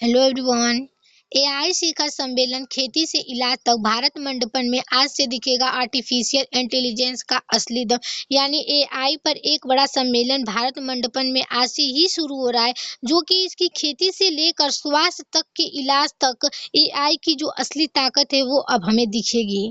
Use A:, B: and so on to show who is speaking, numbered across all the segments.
A: Hello everyone. AI शिखर सम्मेलन खेती से इलाज तक भारत मंडपम में आज से दिखेगा आर्टिफिशियल इंटेलिजेंस का असली दम। यानी एआई पर एक बड़ा सम्मेलन भारत मंडपम में आज से ही शुरू हो रहा है, जो कि इसकी खेती से लेकर स्वास्थ्य तक के इलाज तक एआई की जो असली ताकत है वो अब हमें दिखेगी।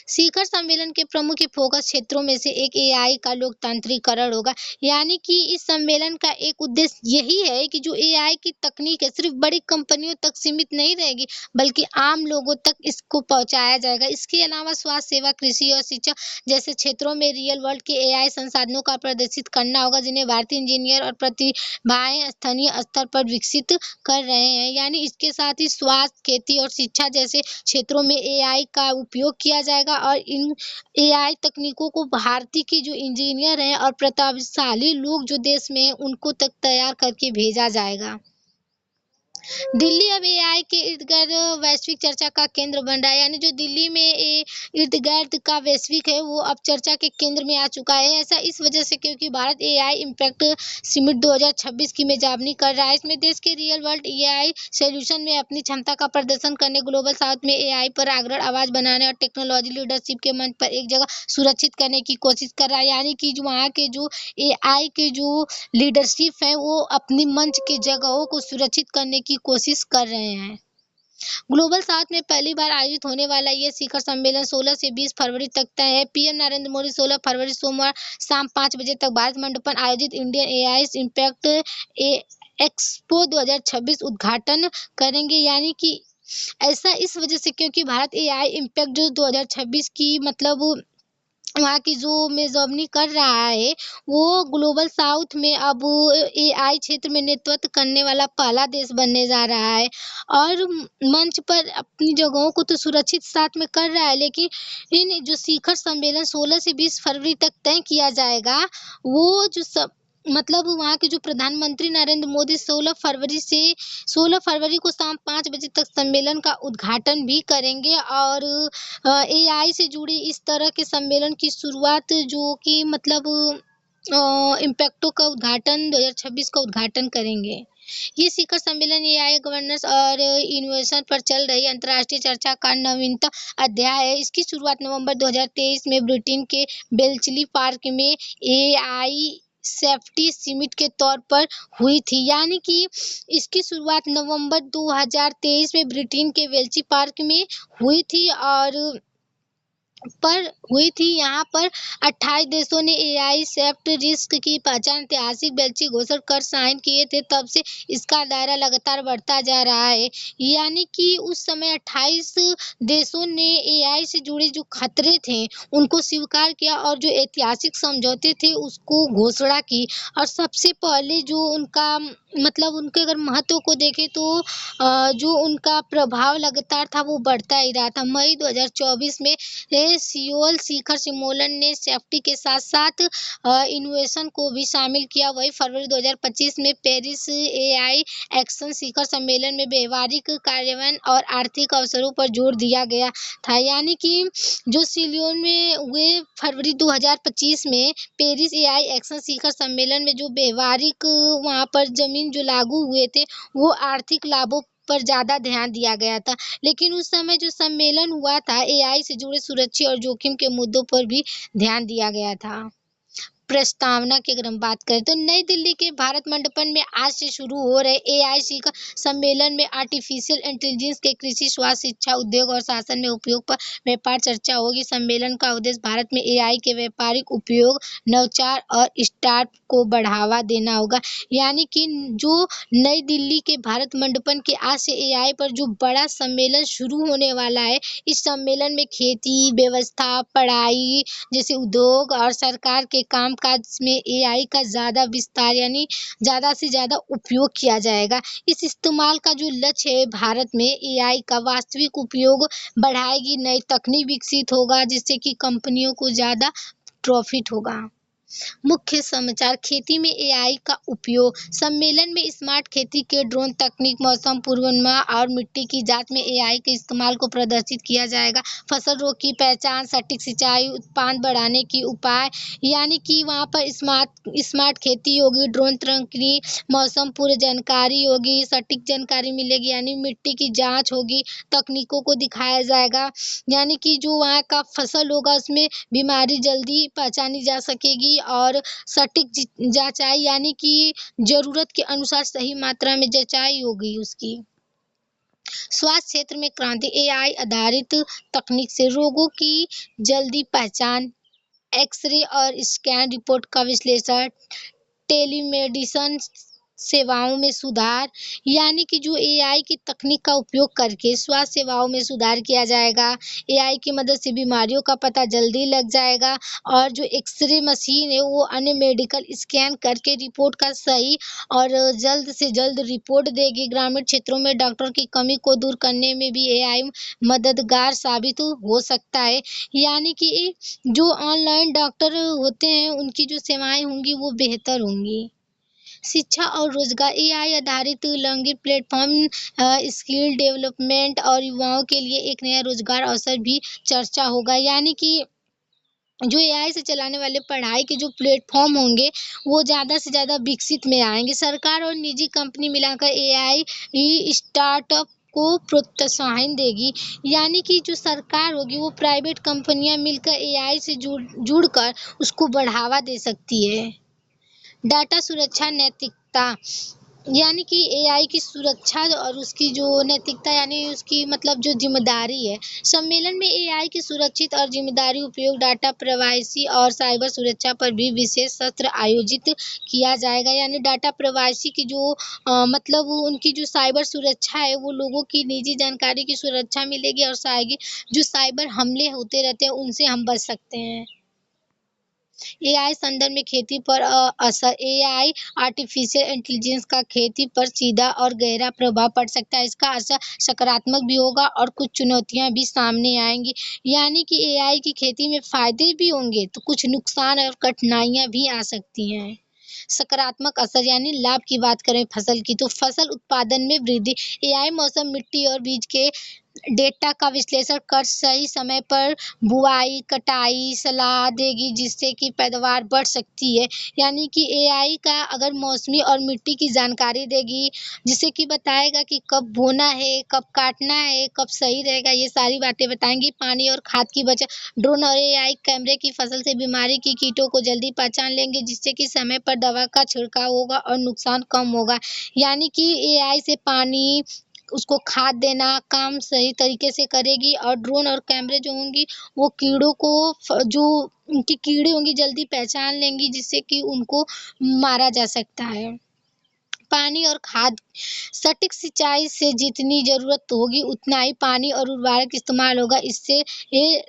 A: शिखर सम्मेलन के प्रमुख फोकस क्षेत्रों में से एक एआई का लोकतांत्रिकरण होगा। यानी कि इस सम्मेलन का एक उद्देश्य यही है कि जो एआई की तकनीक है सिर्फ बड़ी कंपनियों तक सीमित नहीं रहेगी, बल्कि आम लोगों तक इसको पहुंचाया जाएगा। इसके अलावा स्वास्थ्य सेवा, कृषि और शिक्षा जैसे क्षेत्रों में रियल वर्ल्ड के एआई संसाधनों का प्रदर्शित करना होगा, जिन्हें भारतीय इंजीनियर और प्रतिभाएं स्थानीय स्तर पर विकसित कर रहे हैं। यानी इसके साथ ही स्वास्थ्य, खेती और शिक्षा जैसे क्षेत्रों में एआई का उपयोग किया जाएगा और इन एआई तकनीकों को भारतीय के जो इंजीनियर हैं और प्रतिभाशाली लोग जो देश में हैं उनको तक तैयार करके भेजा जाएगा। दिल्ली अब एआई के इर्द-गिर्द वैश्विक चर्चा का केंद्र बन रहा है। यानी जो दिल्ली में इर्द-गिर्द का वैश्विक है वो अब चर्चा के केंद्र में आ चुका है। ऐसा इस वजह से क्योंकि भारत एआई इम्पैक्ट समिट 2026 की मेजबानी कर रहा है। इसमें देश के रियल वर्ल्ड एआई सॉल्यूशन में अपनी क्षमता का प्रदर्शन करने, ग्लोबल साउथ में एआई पर अग्रणी आवाज बनाने और टेक्नोलॉजी लीडरशिप के मंच पर एक जगह सुरक्षित करने की कोशिश कर रहा है। यानी कि जो वहाँ के जो एआई के जो लीडरशिप है वो अपनी मंच की जगहों को सुरक्षित करने की कोशिश कर रहे हैं। ग्लोबल साउथ में पहली बार आयोजित होने वाला ये शिखर सम्मेलन 16 से 20 फरवरी तक तय है। पीएम नरेंद्र मोदी 16 फरवरी सोमवार शाम 5 बजे तक भारत मंडपम आयोजित इंडियन एआई इम्पैक्ट एक्सपो 2026 उद्घाटन करेंगे। यानी कि ऐसा इस वजह से क्योंकि भारत एआई इम्पैक्ट जो 2026 की मतलब वहाँ की जो मेज़बानी कर रहा है वो ग्लोबल साउथ में अब एआई क्षेत्र में नेतृत्व करने वाला पहला देश बनने जा रहा है और मंच पर अपनी जगहों को तो सुरक्षित साथ में कर रहा है, लेकिन इन जो शिखर सम्मेलन 16 से 20 फरवरी तक तय किया जाएगा वो जो सब मतलब वहाँ के जो प्रधानमंत्री नरेंद्र मोदी 16 फरवरी को शाम 5 बजे तक सम्मेलन का उद्घाटन भी करेंगे और एआई से जुड़ी इस तरह के सम्मेलन की शुरुआत जो कि मतलब इम्पैक्टो का उद्घाटन 2026 का उद्घाटन करेंगे। ये शिखर सम्मेलन एआई गवर्नेंस और इनोवेशन पर चल रही अंतर्राष्ट्रीय चर्चा का नवीनतम अध्याय है। इसकी शुरुआत नवंबर 2023 में ब्रिटेन के बेल्चली पार्क में एआई सेफ्टी समिट के तौर पर हुई थी। यानी कि इसकी शुरुआत नवंबर 2023 में ब्रिटेन के वेल्ची पार्क में हुई थी और यहाँ पर 28 देशों ने एआई सेफ्ट रिस्क की पहचान ऐतिहासिक बेल्ची घोषणा कर साइन किए थे। तब से इसका दायरा लगातार बढ़ता जा रहा है। यानी कि उस समय 28 देशों ने एआई से जुड़े जो खतरे थे उनको स्वीकार किया और जो ऐतिहासिक समझौते थे उसको घोषणा की। और सबसे पहले जो उनका मतलब उनके अगर महत्व को देखें तो जो उनका प्रभाव लगातार था वो बढ़ता ही रहा था। मई 2024 में सियोल शिखर सम्मेलन ने सेफ्टी के साथ साथ इनोवेशन को भी शामिल किया। वही फरवरी 2025 में पेरिस एआई एक्शन शिखर सम्मेलन में व्यवहारिक कार्यान्वयन और आर्थिक अवसरों पर जोर दिया गया था। यानी कि जो सियोल में हुए फरवरी 2025 में पेरिस एआई एक्शन शिखर सम्मेलन में जो व्यवहारिक वहाँ पर जमीन जो लागू हुए थे वो आर्थिक लाभों पर ज़्यादा ध्यान दिया गया था। लेकिन उस समय जो सम्मेलन हुआ था एआई से जुड़े सुरक्षा और जोखिम के मुद्दों पर भी ध्यान दिया गया था। प्रस्तावना की अगर हम बात करें तो नई दिल्ली के भारत मंडपम में आज से शुरू हो रहे एआई शिखर सम्मेलन में आर्टिफिशियल इंटेलिजेंस के कृषि, स्वास्थ्य, शिक्षा, उद्योग और शासन में उपयोग पर व्यापक चर्चा होगी। सम्मेलन का उद्देश्य भारत में एआई के व्यापारिक उपयोग, नवाचार और स्टार्टअप को बढ़ावा देना होगा। यानी कि जो नई दिल्ली के भारत मंडपम के आज से एआई पर जो बड़ा सम्मेलन शुरू होने वाला है, इस सम्मेलन में खेती, व्यवस्था, पढ़ाई जैसे उद्योग और सरकार के कामकाज में एआई का ज़्यादा विस्तार यानी ज़्यादा से ज़्यादा उपयोग किया जाएगा। इस इस्तेमाल का जो लक्ष्य है भारत में एआई का वास्तविक उपयोग बढ़ाएगी, नई तकनीक विकसित होगा जिससे कि कंपनियों को ज़्यादा प्रॉफिट होगा। मुख्य समाचार खेती में एआई का उपयोग। सम्मेलन में स्मार्ट खेती के ड्रोन तकनीक, मौसम पूर्वानुमान और मिट्टी की जांच में एआई के इस्तेमाल को प्रदर्शित किया जाएगा। फसल रोग की पहचान, सटीक सिंचाई, उत्पादन बढ़ाने की उपाय, यानी कि वहाँ पर स्मार्ट स्मार्ट खेती होगी, ड्रोन तकनीक, मौसम पूर्व जानकारी होगी, सटीक जानकारी मिलेगी, यानी मिट्टी की जांच होगी, तकनीकों को दिखाया जाएगा, यानी कि जो वहाँ का फसल होगा उसमें बीमारी जल्दी पहचानी जा सकेगी और सटीक जांचाई, यानी कि ज़रूरत के अनुसार सही मात्रा में जांचाई होगी उसकी। स्वास्थ्य क्षेत्र में क्रांति, एआई आधारित तकनीक से रोगों की जल्दी पहचान, एक्स-रे और स्कैन रिपोर्ट का विश्लेषण, टेलीमेडिसिन सेवाओं में सुधार, यानी कि जो एआई की तकनीक का उपयोग करके स्वास्थ्य सेवाओं में सुधार किया जाएगा। एआई की मदद से बीमारियों का पता जल्दी लग जाएगा और जो एक्स-रे मशीन है वो अन्य मेडिकल स्कैन करके रिपोर्ट का सही और जल्द से जल्द रिपोर्ट देगी। ग्रामीण क्षेत्रों में डॉक्टर की कमी को दूर करने में भी एआई मददगार साबित हो सकता है, यानी कि जो ऑनलाइन डॉक्टर होते हैं उनकी जो सेवाएँ होंगी वो बेहतर होंगी। शिक्षा और रोजगार, एआई आधारित लर्निंग प्लेटफॉर्म, स्किल डेवलपमेंट और युवाओं के लिए एक नया रोजगार अवसर भी चर्चा होगा, यानी कि जो एआई से चलाने वाले पढ़ाई के जो प्लेटफॉर्म होंगे वो ज़्यादा से ज़्यादा विकसित में आएंगे। सरकार और निजी कंपनी मिलाकर एआई स्टार्टअप को प्रोत्साहन देगी, यानी कि जो सरकार होगी वो प्राइवेट कंपनियां मिलकर एआई से जुड़कर उसको बढ़ावा दे सकती है। डाटा सुरक्षा नैतिकता, यानी कि एआई की सुरक्षा और उसकी जो नैतिकता, यानी उसकी मतलब जो ज़िम्मेदारी है। सम्मेलन में एआई की सुरक्षित और ज़िम्मेदारी उपयोग, डाटा प्राइवेसी और साइबर सुरक्षा पर भी विशेष सत्र आयोजित किया जाएगा, यानी डाटा प्राइवेसी की जो मतलब उनकी जो साइबर सुरक्षा है वो लोगों की निजी जानकारी की सुरक्षा मिलेगी और जो साइबर हमले होते रहते हैं उनसे हम बच सकते हैं। एआई संदर्भ में खेती पर असर, एआई आर्टिफिशियल इंटेलिजेंस का खेती पर सीधा और गहरा प्रभाव पड़ सकता है। इसका असर सकारात्मक भी होगा और कुछ चुनौतियां भी सामने आएंगी, यानी कि एआई की खेती में फायदे भी होंगे तो कुछ नुकसान और कठिनाइयां भी आ सकती हैं। सकारात्मक असर, यानी लाभ की बात करें फसल की, तो फसल उत्पादन में वृद्धि, एआई मौसम, मिट्टी और बीज के डेटा का विश्लेषण कर सही समय पर बुआई, कटाई सलाह देगी, जिससे कि पैदावार बढ़ सकती है, यानी कि एआई का अगर मौसमी और मिट्टी की जानकारी देगी, जिससे कि बताएगा कि कब बोना है, कब काटना है, कब सही रहेगा, ये सारी बातें बताएंगी। पानी और खाद की बचत, ड्रोन और एआई कैमरे की फसल से बीमारी की कीटों को जल्दी पहचान लेंगे, जिससे कि समय पर दवा का छिड़काव होगा और नुकसान कम होगा, यानी कि एआई से पानी, उसको खाद देना काम सही तरीके से करेगी और ड्रोन और कैमरे जो होंगी वो कीड़ों को जो उनकी कीड़े होंगी जल्दी पहचान लेंगी, जिससे कि उनको मारा जा सकता है। पानी और खाद, सटीक सिंचाई से जितनी ज़रूरत होगी उतना ही पानी और उर्वरक इस्तेमाल होगा, इससे ये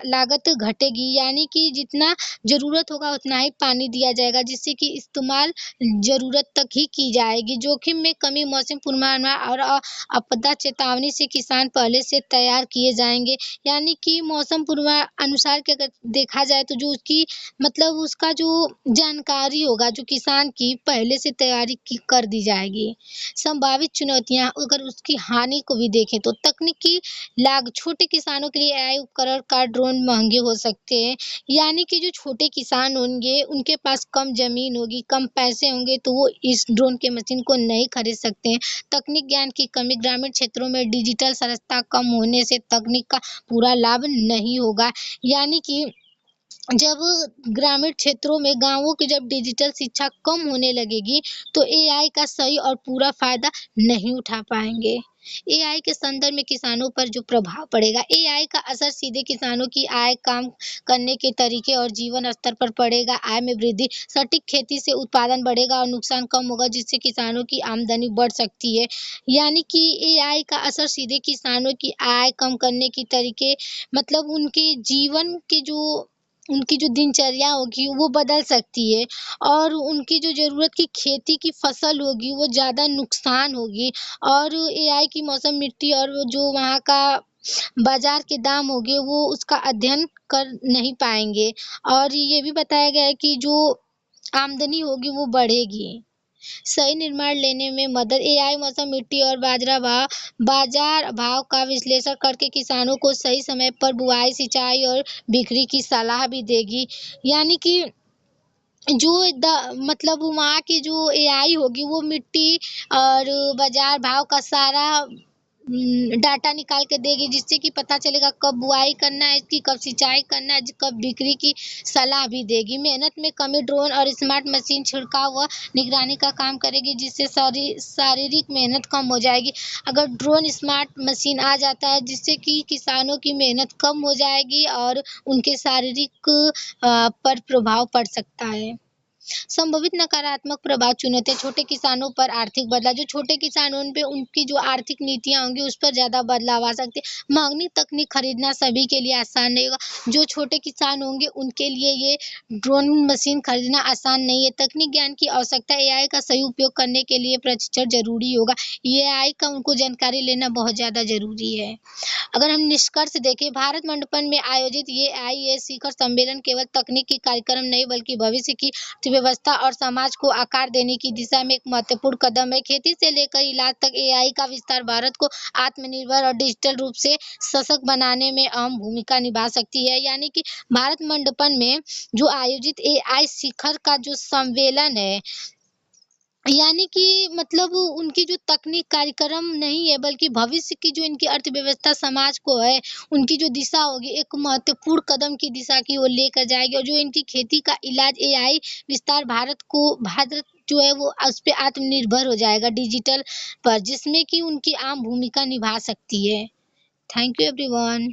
A: लागत घटेगी, यानी कि जितना ज़रूरत होगा उतना ही पानी दिया जाएगा, जिससे कि इस्तेमाल ज़रूरत तक ही की जाएगी। जोखिम में कमी, मौसम पूर्वानुमान और आपदा चेतावनी से किसान पहले से तैयार किए जाएंगे, यानी कि मौसम पूर्वानुसार के अगर देखा जाए तो जो उसकी मतलब उसका जो जानकारी होगा जो किसान की पहले से तैयारी कर दी जाएगी। संभावित चुनौतियाँ, अगर उसकी हानि को भी देखें तो तकनीकी लाग, छोटे किसानों के लिए एआई उपकरण का ड्रोन महंगे हो सकते हैं, यानी कि जो छोटे किसान होंगे उनके पास कम जमीन होगी, कम पैसे होंगे तो वो इस ड्रोन के मशीन को नहीं खरीद सकते हैं। तकनीक ज्ञान की कमी, ग्रामीण क्षेत्रों में डिजिटल साक्षरता कम होने से तकनीक का पूरा लाभ नहीं होगा, यानी कि जब ग्रामीण क्षेत्रों में गाँवों की जब डिजिटल शिक्षा कम होने लगेगी तो एआई का सही और पूरा फायदा नहीं उठा पाएंगे। एआई के संदर्भ में किसानों पर जो प्रभाव पड़ेगा, एआई का असर सीधे किसानों की आय, काम करने के तरीके और जीवन स्तर पर पड़ेगा। आय में वृद्धि, सटीक खेती से उत्पादन बढ़ेगा और नुकसान कम होगा, जिससे किसानों की आमदनी बढ़ सकती है, यानी कि एआई का असर सीधे किसानों की आय कम करने की तरीके, मतलब उनकी जो दिनचर्या होगी वो बदल सकती है और उनकी जो ज़रूरत की खेती की फसल होगी वो ज़्यादा नुकसान होगी और एआई की मौसम, मिट्टी और जो वहाँ का बाज़ार के दाम होंगे वो उसका अध्ययन कर नहीं पाएँगे और ये भी बताया गया है कि जो आमदनी होगी वो बढ़ेगी। सही निर्णय लेने में मदद एआई मौसम, मिट्टी और बाज़ार भाव का विश्लेषण करके किसानों को सही समय पर बुआई, सिंचाई और बिक्री की सलाह भी देगी। यानी कि जो द मतलब वहाँ की जो एआई होगी वो मिट्टी और बाज़ार भाव का सारा डाटा निकाल के देगी जिससे कि पता चलेगा कब बुआई करना है इसकी, कब सिंचाई करना है, कब बिक्री की सलाह भी देगी। मेहनत में कमी ड्रोन और स्मार्ट मशीन छिड़काव व निगरानी का काम करेगी जिससे शारीरिक मेहनत कम हो जाएगी। अगर ड्रोन स्मार्ट मशीन आ जाता है जिससे कि किसानों की मेहनत कम हो जाएगी और उनके शारीरिक पर प्रभाव पड़ सकता है। संभावित नकारात्मक प्रभाव चुनौतियाँ छोटे किसानों पर आर्थिक बदलाव जो छोटे किसान हैं उन पे उनकी जो आर्थिक नीतियाँ होंगी उस पर ज़्यादा बदलाव आ सकते हैं। महँगी तकनीक खरीदना सभी के लिए आसान नहीं होगा। जो छोटे किसान होंगे उनके लिए ये ड्रोन मशीन खरीदना आसान नहीं है। तकनीक ज्ञान की आवश्यकता है। एआई का सही उपयोग करने के लिए प्रशिक्षण ज़रूरी होगा। एआई का उनको जानकारी लेना बहुत ज़्यादा ज़रूरी है। अगर हम निष्कर्ष देखें भारत मंडपम में आयोजित ये एआई शिखर सम्मेलन केवल तकनीकी कार्यक्रम नहीं बल्कि भविष्य की अर्थव्यवस्था और समाज को आकार देने की दिशा में एक महत्वपूर्ण कदम है। खेती से लेकर इलाज तक एआई का विस्तार भारत को आत्मनिर्भर और डिजिटल रूप से सशक्त बनाने में अहम भूमिका निभा सकती है। यानी कि भारत मंडपम में जो आयोजित एआई शिखर का जो सम्मेलन है यानी कि मतलब उनकी जो तकनीक कार्यक्रम नहीं है बल्कि भविष्य की जो इनकी अर्थव्यवस्था समाज को है, उनकी जो दिशा होगी एक महत्वपूर्ण कदम की दिशा की ओर लेकर जाएगी और जो इनकी खेती का इलाज एआई विस्तार भारत जो है वो उस पे आत्मनिर्भर हो जाएगा डिजिटल पर जिसमें कि उनकी अहम भूमिका निभा सकती है। Thank you everyone.